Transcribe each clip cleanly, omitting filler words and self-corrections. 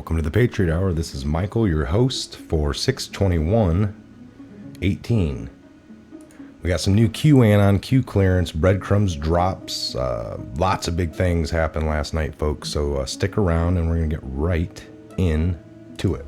Welcome to the Patriot Hour. This is Michael, your host for 6/21/18. We got some new Anon, Q clearance, breadcrumbs drops. Lots of big things happened last night, folks. So stick around and we're going to get right into it.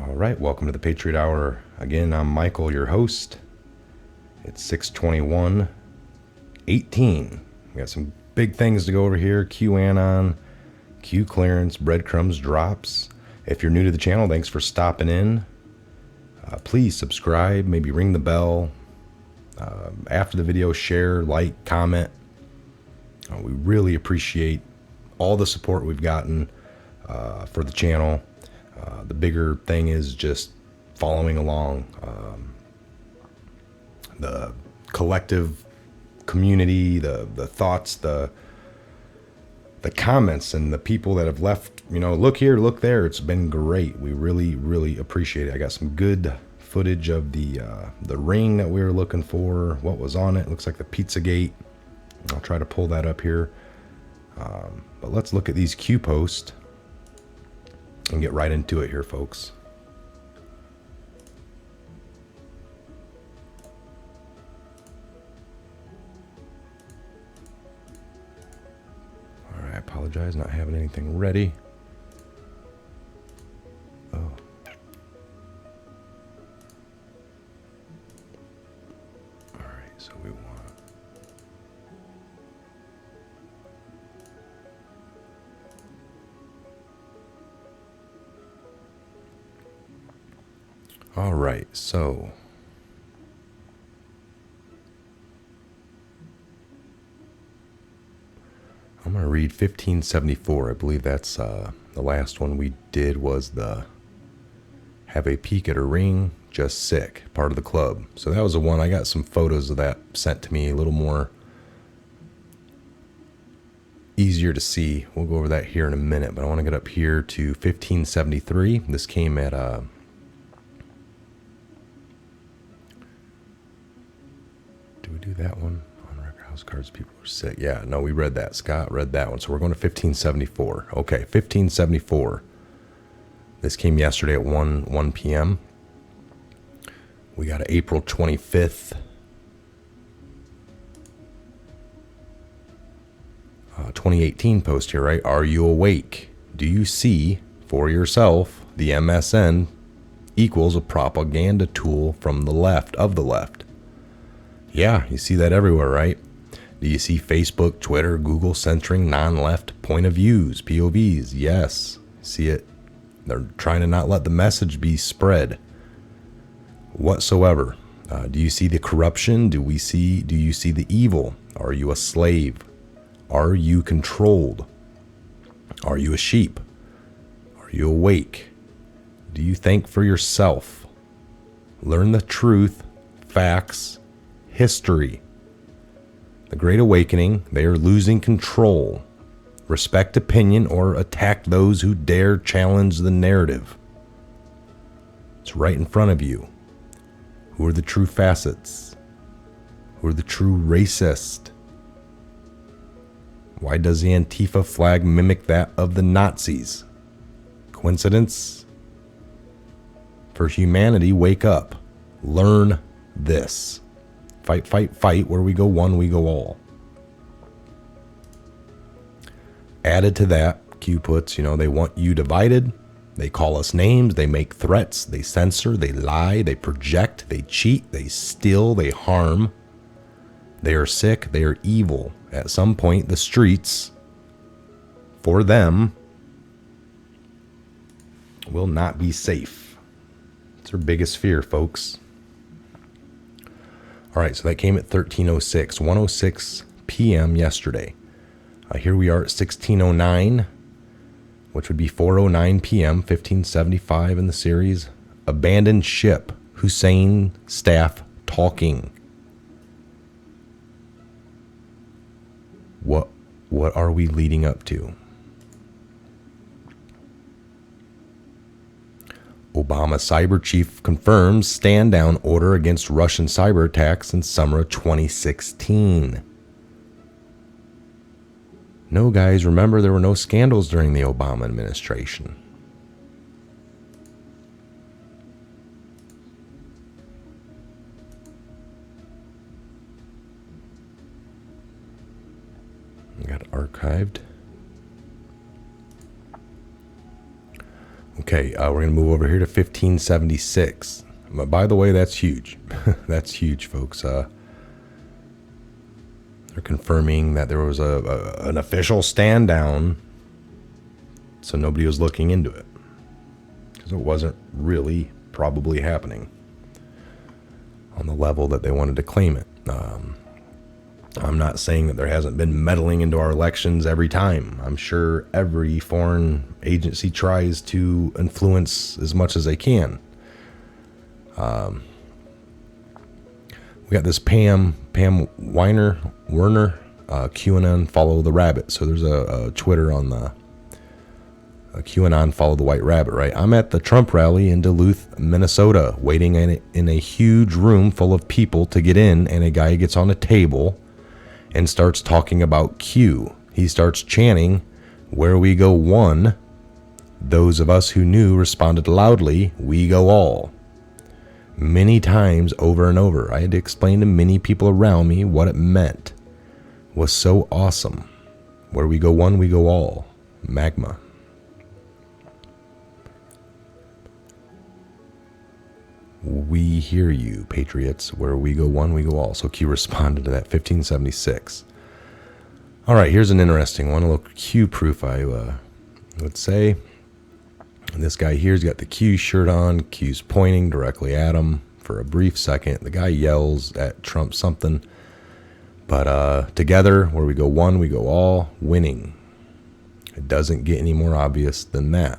All right, welcome to the Patriot Hour. Again, I'm Michael, your host. It's 6/21/18. We got some big things to go over here. Anon, Q clearance, breadcrumbs drops. If you're new to the channel, thanks for stopping in. Please subscribe, maybe ring the bell. After the video, share, like, comment. We really appreciate all the support we've gotten for the channel. The bigger thing is just following along. The collective community, the thoughts, the comments, and the people that have left, look here, look there. It's been great. We really, really appreciate it. I got some good footage of the ring that we were looking for, what was on it. Looks like the Pizzagate. I'll try to pull that up here. But let's look at these Q posts and get right into it here, folks. All right, I apologize not having anything ready. Oh. All right, so we want... All right, so I'm going to read 1574. I believe that's the last one we did was the have a peek at a ring, just sick, part of the club. So that was the one. I got some photos of that sent to me, a little more easier to see. We'll go over that here in a minute, but I want to get up here to 1573. This came at did we do that one? On record house cards, people were sick. Yeah, no, we read that. Scott read that one. So we're going to 1574. Okay, 1574. This came yesterday at 1 p.m. We got an April 25th. 2018 post here, right? Are you awake? Do you see for yourself the MSN equals a propaganda tool from the left, of the left? Yeah, you see that everywhere, right? Do you see Facebook, Twitter, Google censoring non-left point of views, POVs? Yes, see it. They're trying to not let the message be spread whatsoever. Do you see the corruption? Do you see the evil? Are you a slave? Are you controlled? Are you a sheep? Are you awake? Do you think for yourself? Learn the truth, facts, history. The Great Awakening, they are losing control. Respect opinion or attack those who dare challenge the narrative. It's right in front of you. Who are the true facets? Who are the true racists? Why does the Antifa flag mimic that of the Nazis? Coincidence? For humanity, wake up. Learn this. Fight, fight, fight. Where we go one, we go all. Added to that, Q puts, they want you divided. They call us names. They make threats. They censor. They lie. They project. They cheat. They steal. They harm. They are sick. They are evil. At some point, the streets, for them, will not be safe. It's their biggest fear, folks. All right, so that came at 13:06, 1:06 p.m. yesterday. Here we are at 16:09, which would be 4:09 p.m., 1575 in the series. Abandoned ship, Hussein staff talking. What are we leading up to? Obama cyber chief confirms stand down order against Russian cyber attacks in summer of 2016. No, guys, remember there were no scandals during the Obama administration. Got it archived. Okay, we're going to move over here to 1576. By the way, that's huge. That's huge, folks. They're confirming that there was an official stand down, so nobody was looking into it, because it wasn't really probably happening on the level that they wanted to claim it. I'm not saying that there hasn't been meddling into our elections every time. I'm sure every foreign agency tries to influence as much as they can. We got this Pam Werner, QAnon follow the rabbit. So there's a Twitter on the QAnon follow the white rabbit, right? I'm at the Trump rally in Duluth, Minnesota, waiting in a huge room full of people to get in, and a guy gets on a table and starts talking about Q. He starts chanting, "Where we go one." Those of us who knew responded loudly, "We go all." Many times over and over. I had to explain to many people around me what it meant. It was so awesome. Where we go one, we go all. Magma. We hear you, Patriots. Where we go one, we go all. So Q responded to that, 1576. All right, here's an interesting one. A little Q proof, I would say. And this guy here's got the Q shirt on. Q's pointing directly at him for a brief second. The guy yells at Trump something. But together, where we go one, we go all. Winning. It doesn't get any more obvious than that.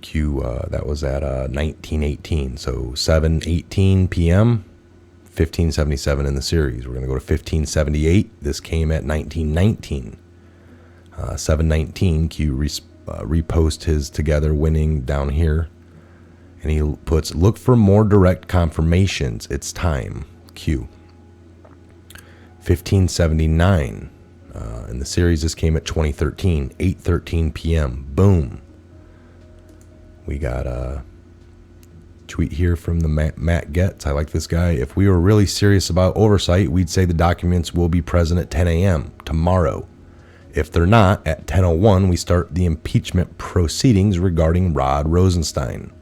Q, that was at 1918, so 7:18 p.m., 1577 in the series. We're going to go to 1578. This came at 1919. 7:19, Q repost his together winning down here, and he puts, "Look for more direct confirmations. It's time." Q. 1579. In the series, this came at 2013, 8:13 p.m. Boom. We got a tweet here from the Matt Getz. I like this guy. "If we were really serious about oversight, we'd say the documents will be present at 10 a.m. tomorrow. If they're not, at 10:01, we start the impeachment proceedings regarding Rod Rosenstein."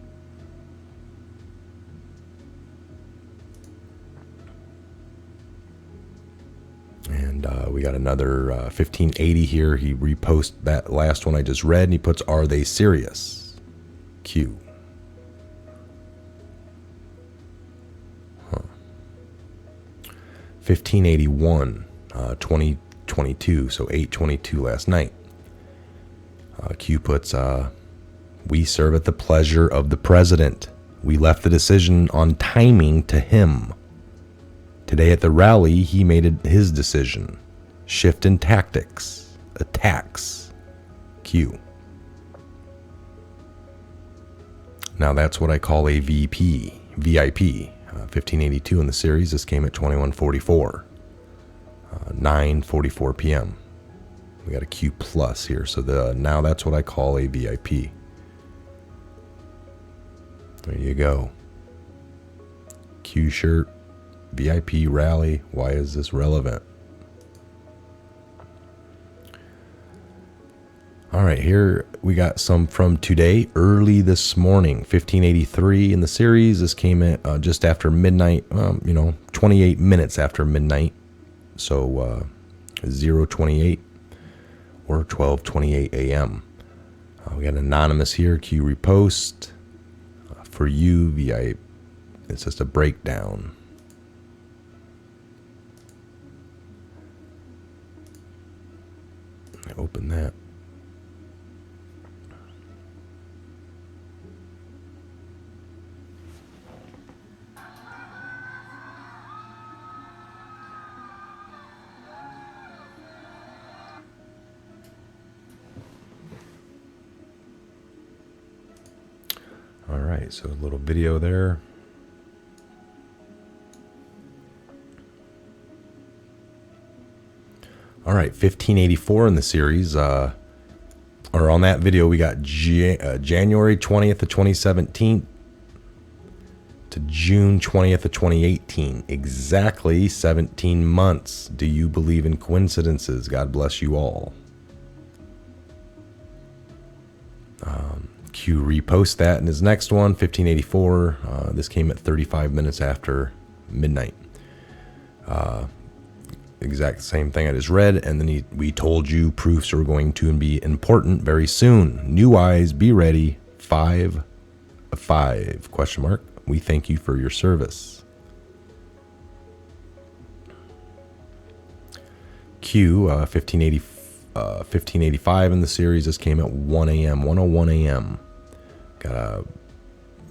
And we got another 1580 here. He reposts that last one I just read, and he puts, "Are they serious?" Q. 1581, 2022, so 8/22 last night. Q puts, "We serve at the pleasure of the president. We left the decision on timing to him. Today at the rally, he made his decision. Shift in tactics. Attacks." Q. Now that's what I call a VIP. 1582 in the series. This came at 21:44, 9:44 p.m. We got a Q plus here, so now that's what I call a VIP. There you go. Q shirt, VIP rally. Why is this relevant? All right, here we got some from today, early this morning, 1583 in the series. This came at just after midnight, 28 minutes after midnight. So 0:28 or 12:28 a.m. We got anonymous here, Q repost. For you, VIP. It's just a breakdown. Open that. right, so a little video there. All right, 1584 in the series, or on that video, we got January 20th of 2017 to June 20th of 2018. Exactly 17 months. Do you believe in coincidences? God bless you all. Q repost that in his next one, 1584. This came at 35 minutes after midnight. Exact same thing I just read, and then we told you proofs are going to be important very soon. New eyes, be ready. 5 of 5 ? We thank you for your service. Q 1585 in the series. This came at 1 a.m. 1:01 a.m. Got a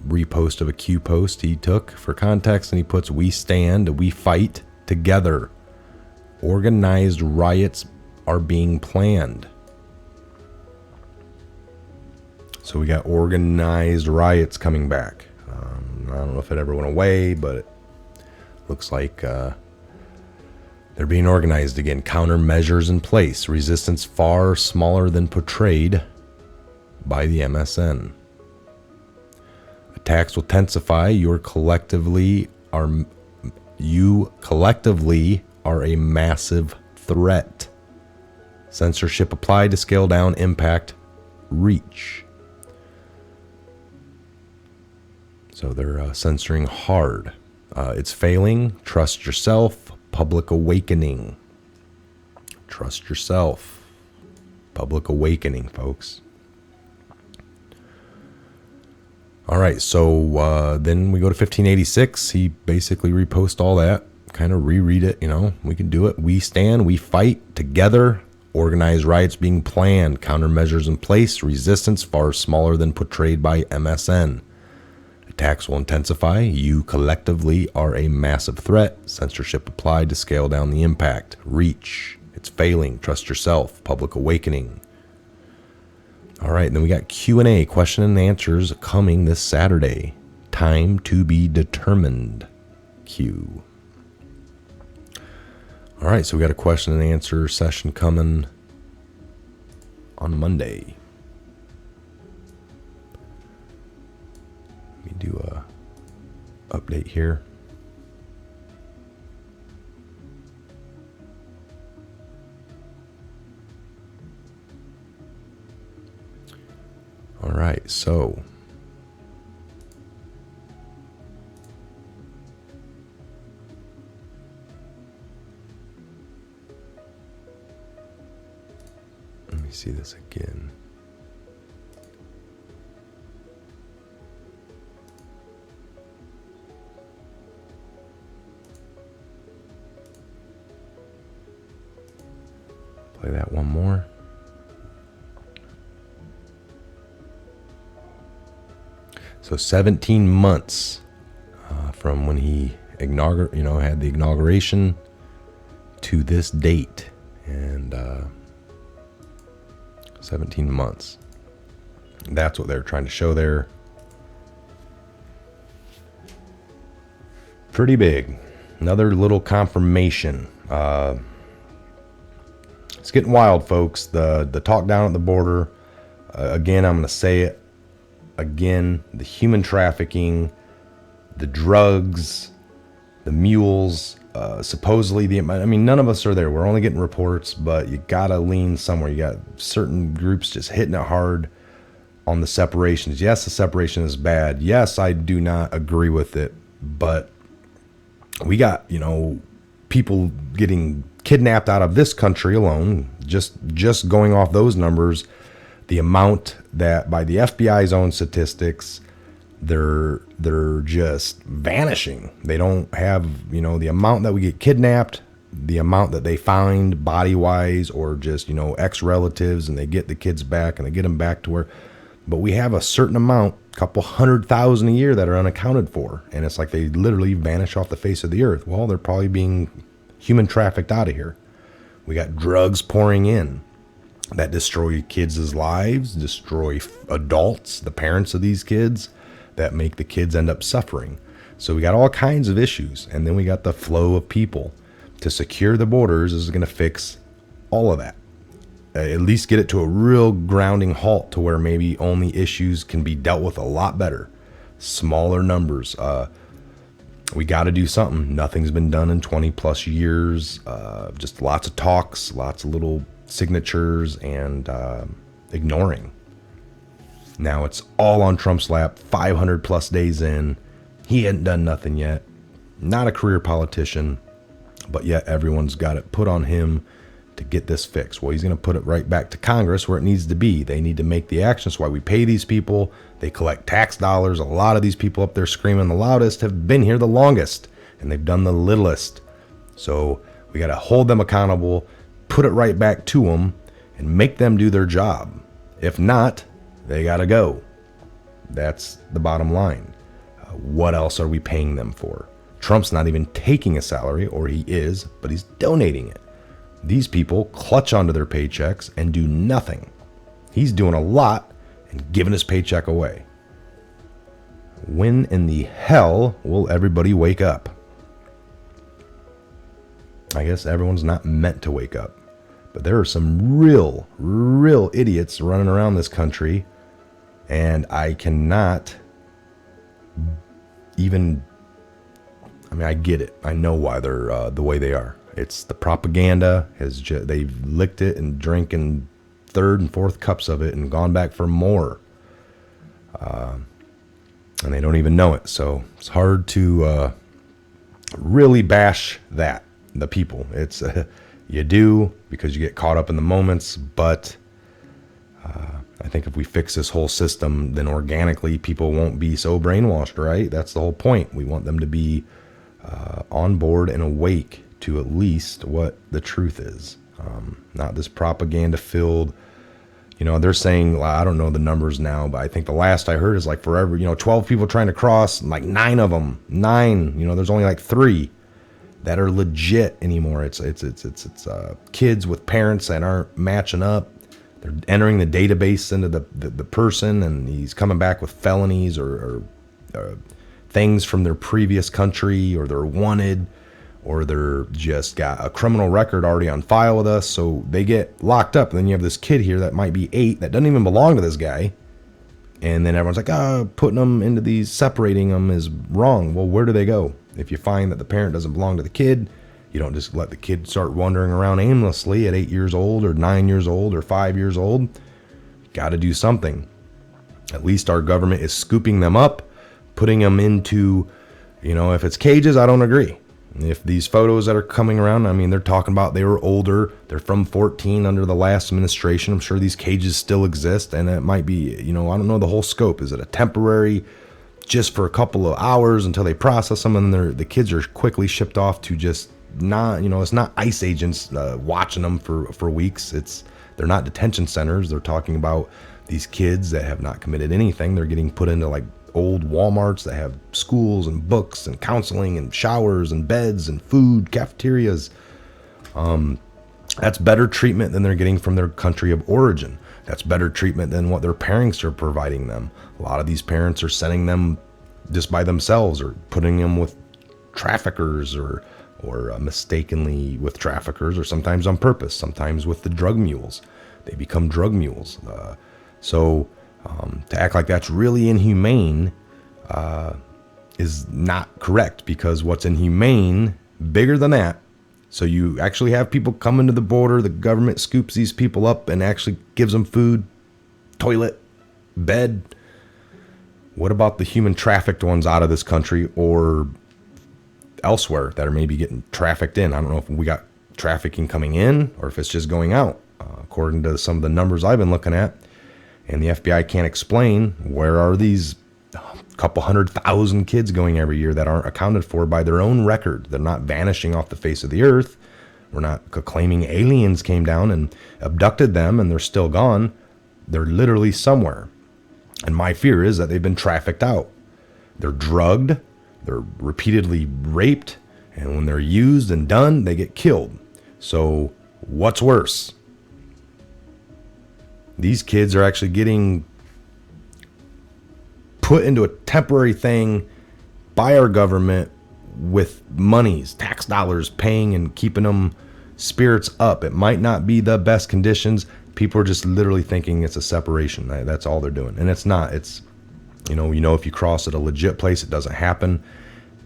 repost of a Q post he took for context, and he puts, "We stand, we fight together. Organized riots are being planned." So we got organized riots coming back. I don't know if it ever went away, but it looks like they're being organized again. Countermeasures in place. Resistance far smaller than portrayed by the MSN. Attacks will intensify. You collectively are a massive threat. Censorship applied to scale down impact reach. So they're censoring hard. It's failing. Trust yourself. Public awakening. Trust yourself. Public awakening, folks. All right, so then we go to 1586. He basically reposts all that. Kind of reread it, we can do it. We stand, we fight together. Organized riots being planned. Countermeasures in place. Resistance far smaller than portrayed by MSN. Attacks will intensify. You collectively are a massive threat. Censorship applied to scale down the impact. Reach. It's failing. Trust yourself. Public awakening. All right, then we got Q&A, question and answers, coming this Saturday. Time to be determined. Q. All right, so we got a question and answer session coming on Monday. Let me do a update here. All right, so let me see this again. Play that one more. So 17 months from when he had the inauguration to this date, and 17 months. That's what they're trying to show there. Pretty big. Another little confirmation. It's getting wild, folks. The talk down at the border. Again, I'm going to say it. Again, the human trafficking, the drugs, the mules, supposedly none of us are there. We're only getting reports, but you gotta lean somewhere. You got certain groups just hitting it hard on the separations. Yes, the separation is bad. Yes, I do not agree with it, but we got, people getting kidnapped out of this country alone, just going off those numbers. The amount that, by the FBI's own statistics, they're just vanishing. They don't have, the amount that we get kidnapped, the amount that they find body-wise, or just, ex-relatives, and they get the kids back and they get them back to where, but we have a certain amount, couple 100,000 a year, that are unaccounted for. And it's like they literally vanish off the face of the earth. Well, they're probably being human trafficked out of here. We got drugs pouring in that destroy kids' lives, destroy adults, the parents of these kids. that make the kids end up suffering. So we got all kinds of issues. And then we got the flow of people. To secure the borders is going to fix all of that. At least get it to a real grounding halt to where maybe only issues can be dealt with a lot better. Smaller numbers. We got to do something. Nothing's been done in 20 plus years. Just lots of talks, lots of little signatures, and ignoring. Now it's all on Trump's lap, 500 plus days in. He hadn't done nothing yet. Not a career politician, but yet everyone's got it put on him to get this fixed. Well, he's going to put it right back to Congress where it needs to be. They need to make the action. That's why we pay these people. They collect tax dollars. A lot of these people up there screaming the loudest have been here the longest, and they've done the littlest. So we got to hold them accountable, put it right back to them, and make them do their job. If not, they got to go. That's the bottom line. What else are we paying them for? Trump's not even taking a salary, or he is, but he's donating it. These people clutch onto their paychecks and do nothing. He's doing a lot and giving his paycheck away. When in the hell will everybody wake up? I guess everyone's not meant to wake up. But there are some real idiots running around this country, and I cannot even... I get it. I know why they're the way they are. It's the propaganda. They've licked it and drinking third and fourth cups of it and gone back for more. And they don't even know it. So it's hard to really bash the people. It's you do because you get caught up in the moments. But I think if we fix this whole system, then organically people won't be so brainwashed, right? That's the whole point. We want them to be on board and awake to at least what the truth is. Not this propaganda-filled, they're saying, I don't know the numbers now, but I think the last I heard is like for every, 12 people trying to cross, like 9 of them, there's only like 3 that are legit anymore. It's kids with parents that aren't matching up. They're entering the database into the person, and he's coming back with felonies or things from their previous country, or they're wanted, or they're just got a criminal record already on file with us, so they get locked up. And then you have this kid here that might be 8 that doesn't even belong to this guy, and then everyone's like, putting them into these, separating them is wrong. Well, where do they go? If you find that the parent doesn't belong to the kid, you don't just let the kid start wandering around aimlessly at 8 years old or 9 years old or 5 years old. Got to do something. At least our government is scooping them up, putting them into, if it's cages, I don't agree. If these photos that are coming around, they're talking about they were older. They're from 14 under the last administration. I'm sure these cages still exist, and it might be, I don't know the whole scope. Is it a temporary, just for a couple of hours until they process them, and the kids are quickly shipped off to just not, it's not ICE agents watching them for weeks. They're not detention centers. They're talking about these kids that have not committed anything. They're getting put into like old Walmarts that have schools and books and counseling and showers and beds and food, cafeterias. That's better treatment than they're getting from their country of origin. That's better treatment than what their parents are providing them. A lot of these parents are sending them just by themselves, or putting them with traffickers, or mistakenly with traffickers, or sometimes on purpose, sometimes with the drug mules. They become drug mules. To act like that's really inhumane is not correct, because what's inhumane, bigger than that. So you actually have people coming to the border, the government scoops these people up and actually gives them food, toilet, bed. What about the human trafficked ones out of this country or elsewhere that are maybe getting trafficked in? I don't know if we got trafficking coming in or if it's just going out. According to some of the numbers I've been looking at, and the FBI can't explain, where are these couple 100,000 kids going every year that aren't accounted for by their own record? They're not vanishing off the face of the earth. We're not claiming aliens came down and abducted them and they're still gone. They're literally somewhere. And my fear is that they've been trafficked out. They're drugged, they're repeatedly raped, and when they're used and done, they get killed. So what's worse? These kids are actually getting put into a temporary thing by our government with monies, tax dollars, paying and keeping them spirits up. It might not be the best conditions. People are just literally thinking it's a separation. That's all they're doing. And it's not. It's, you know, if you cross at a legit place, it doesn't happen.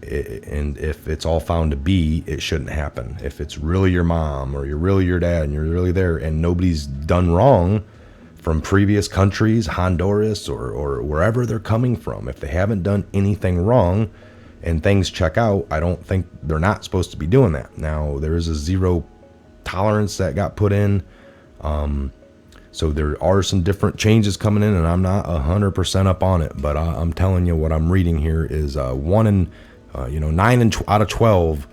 And if it's all found to be, it shouldn't happen. If it's really your mom or you're really your dad and you're really there and nobody's done wrong from previous countries, Honduras or wherever they're coming from, if they haven't done anything wrong and things check out, I don't think they're not supposed to be doing that. Now, there is a zero tolerance that got put in. So there are some different changes coming in, and I'm not 100% up on it, but I'm telling you what I'm reading here is 9 out of 12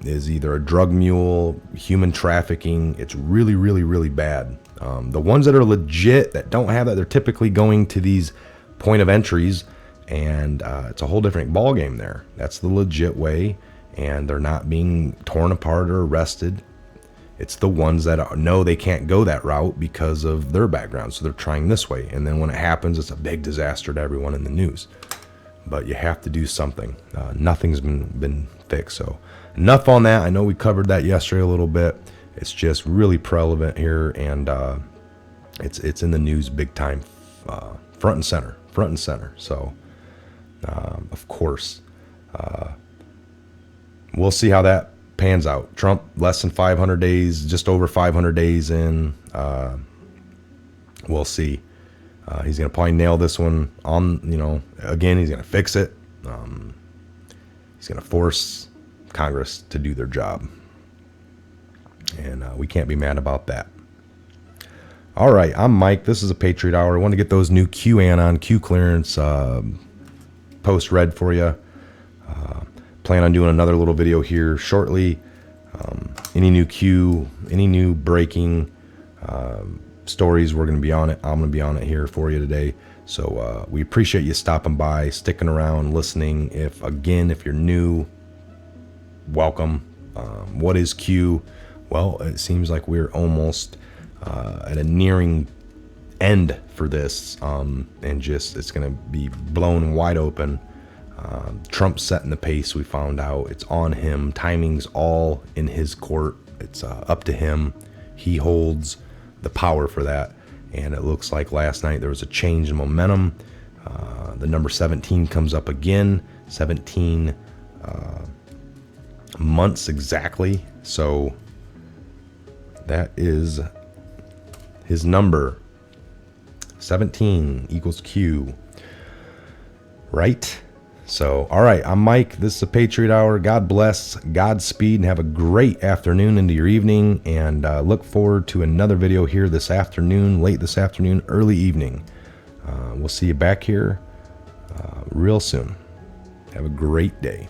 is either a drug mule, human trafficking. It's really, really, really bad. The ones that are legit, that don't have that, they're typically going to these point of entries, and it's a whole different ball game there. That's the legit way, and they're not being torn apart or arrested. It's the ones that know they can't go that route because of their background, so they're trying this way. And then when it happens, it's a big disaster to everyone in the news. But you have to do something. Nothing's been fixed. So enough on that. I know we covered that yesterday a little bit. It's just really prevalent here, and it's in the news big time, front and center. So of course, we'll see how that pans out. Trump, less than 500 days, just over 500 days in. We'll see. He's going to probably nail this one on, again, he's going to fix it. He's going to force Congress to do their job. And we can't be mad about that. All right, I'm Mike. This is a Patriot Hour. I want to get those new Anon Q clearance posts read for you. Plan on doing another little video here shortly. Any new breaking stories, we're going to be on it. I'm going to be on it here for you today. So we appreciate you stopping by, sticking around, listening. If you're new, welcome. What is Q? Well, it seems like we're almost at a nearing end for this, and just it's going to be blown wide open. Trump's setting the pace. We found out it's on him. Timing's all in his court. It's up to him. He holds the power for that. And it looks like last night there was a change in momentum. The number 17 comes up again. 17 months exactly. So that is his number. 17 equals Q. Right? So, all right, I'm Mike. This is a Patriot Hour. God bless, Godspeed, and have a great afternoon into your evening. And look forward to another video here this afternoon, late this afternoon, early evening. We'll see you back here real soon. Have a great day.